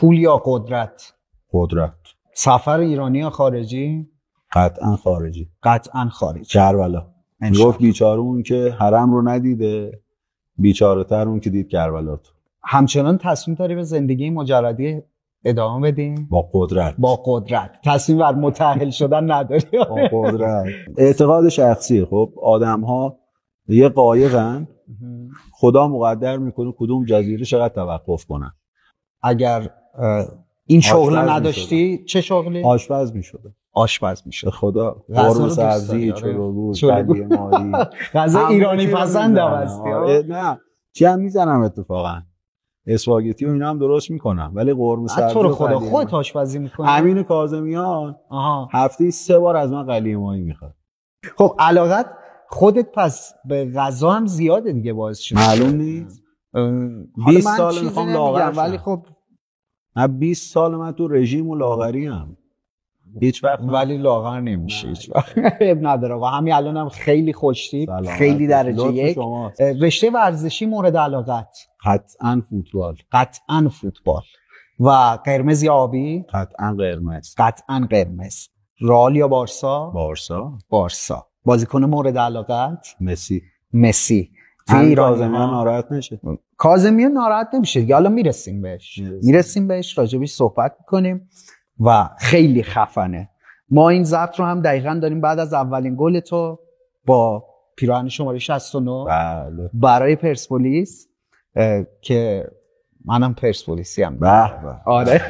پول یا قدرت؟ قدرت. سفر ایرانی یا خارجی؟ قطعا خارجی. قطعا خارجی. کربلا. گفت بیچاره اون که حرم رو ندیده، بیچاره تر اون که دید کربلا. همچنان تصمیم داری به زندگی مجردی ادامه بدیم؟ با قدرت. با قدرت. تصمیم بر متأهل شدن نداری؟ با قدرت. اعتقاد شخصی. خب آدم ها یه قایقن، خدا مقدر میکنه کدوم جزیره چقدر توقف کنن. اگر این شغل نداشتی چه شغلی؟ آشپز میشده. آشپز میشد. خدا قرمه سبزی، چلوگوش، قلیه ماهی. غذا ایرانی پسندم هستی. نه چی هم میزنم اتفاقا، اسپاگتی و اینا هم درست میکنم، ولی قرمه سبزی تو رو خدا خودت آشپزی میکنی؟ امین کاظمیان هفته 3 بار از من قلیه ماهی میخواد. خب علاقت خودت پس به غذا هم زیاده دیگه، باعث شد معلوم نیست 20 سال میخوام لاغر شم، ولی خب من 20 سال من تو رژیم و لاغری ام هیچ وقت، ولی لاغر نمیشه هیچ وقت. اب نداره و همین الانم خیلی خوشتیپ، خیلی درجه یک. رشته ورزشی مورد علاقت؟ قطعا فوتبال. قطعا فوتبال. و قرمز یا آبی؟ قطعا قرمز. قطعا قرمز. رئال یا بارسا؟ بارسا. بارسا. بازیکن مورد علاقت؟ مسی. مسی. کاظمیان ناراحت نشه. کاظمیان ناراحت نمیشه دیگه، حالا میرسیم بهش راجبش صحبت میکنیم و خیلی خفنه. ما این ضبط رو هم دقیقاً داریم بعد از اولین گل تو با پیراهن شماره 69 بله. برای پرسپولیس که منم پرسپولیسی ام. آره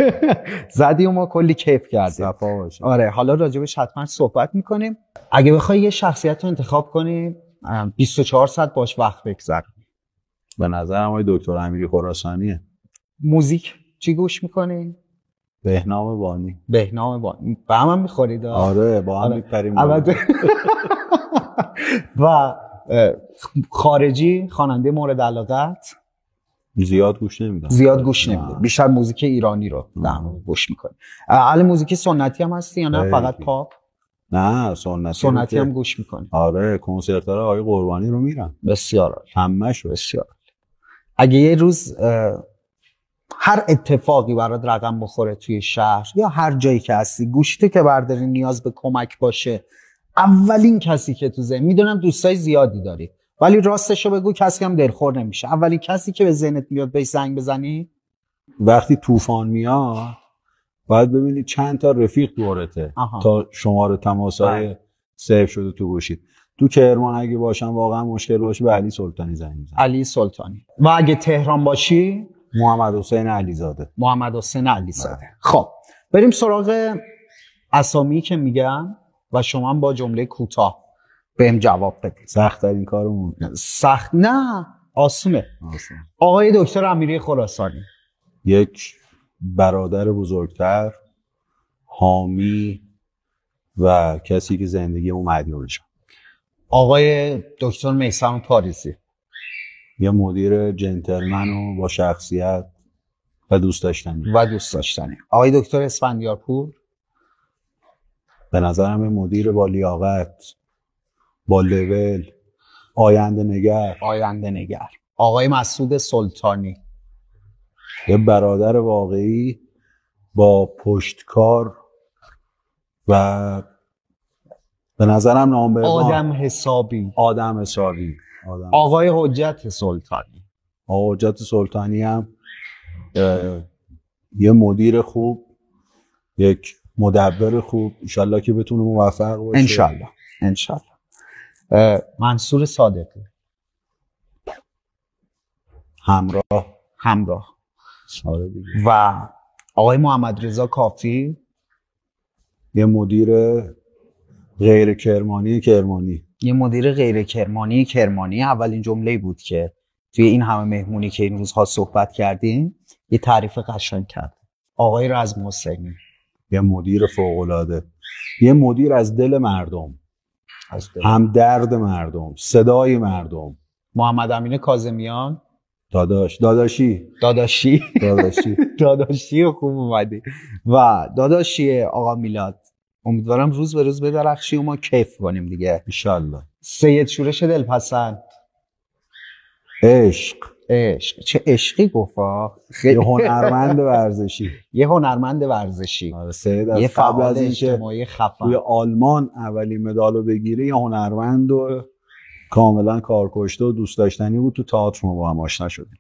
زدی و ما کلی کیف کردیم. آره حالا راجبش حتما صحبت میکنیم. اگه بخوای یه شخصیت رو انتخاب کنی 24 ساعت باش وقت بگذر، به نظرم آقای دکتر امیری خراسانیه. موزیک چی گوش میکنی؟ بهنام بانی. بهنام بانی با هم میخورید؟ آره با هم میپریم. و خارجی خواننده مورد علاقت؟ زیاد گوش نمیدم. زیاد گوش نمیدم، بیشتر موزیک ایرانی رو گوش میکنی. اهل موزیک سنتی هم هستی یا نه فقط پاپ؟ نه سنتی هم گوش میکنی؟ آره کنسرت‌ها آقای قربانی رو میرم. بسیار همه‌ش. بسیار. اگه یه روز هر اتفاقی برات رقم بخوره توی شهر یا هر جایی که هستی، گوشیت که برداری نیاز به کمک باشه، اولین کسی که تو ذهن، میدونم دوستای زیادی داری ولی راستشو بگو کسی هم دلخور نمیشه، اولین کسی که به ذهنت میاد بهش زنگ بزنی؟ وقتی طوفان میاد باید ببینی چند تا رفیق دورته تا شماره تماس‌های سیو شده تو گوشیت. تو کرمان اگه باشم واقعا مشکل باشه به علی سلطانی زنگ میزنم. علی سلطانی. و اگه تهران باشی محمد حسین علیزاده. محمد حسین علیزاده. خب بریم سراغ اسامی که میگم و شما هم با جمله کوتاه بهم جواب بدید. سخت ترین کارمون. سخت نه، آسونه. آقای دکتر امیری خراسانی. یک برادر بزرگتر، حامی و کسی که زندگیمو مدیون شد. آقای دکتر میثم پاریزی. یه مدیر جنتلمن و با شخصیت و دوست داشتنی. آقای دکتر اسفندیارپور. به نظرم مدیر با لیاقت، با لول، آینده نگر. آقای مسعود سلطانی. یه برادر واقعی با پشتکار و به نظرم نامبر آدم حسابی. آقای حجت سلطانی. آقای حجت سلطانی هم یه مدیر خوب، یک مدبر خوب، انشالله که بتونه موفق باشه. انشالله. منصور صادقی. همراه. و آقای محمد رضا کافی. یه مدیر غیر کرمانی. یه مدیر غیر کرمانی. اولین جمله‌ای بود که توی این همه مهمونی که این روزها صحبت کردیم یه تعریف قشنگ کرد. آقای رزم حسینی. یه مدیر فوق‌العاده، یه مدیر از دل مردم، هم درد مردم، صدای مردم. محمد امین کاظمیان. داداشی خوب اومدی. و داداشی آقا میلاد. امیدوارم روز به روز بدرخشی و ما کیف کنیم دیگه انشالله. سید شورش دلپسند. عشق. عشق، چه عشقی گفتا. یه هنرمند ورزشی. یه هنرمند ورزشی. آره سید از قبل از اینکه توی آلمان اولی مدالو بگیره یه هنرمند و کاملا کارکشته و دوست داشتنی بود. تو تئاتر ما با هم آشنا شدیم.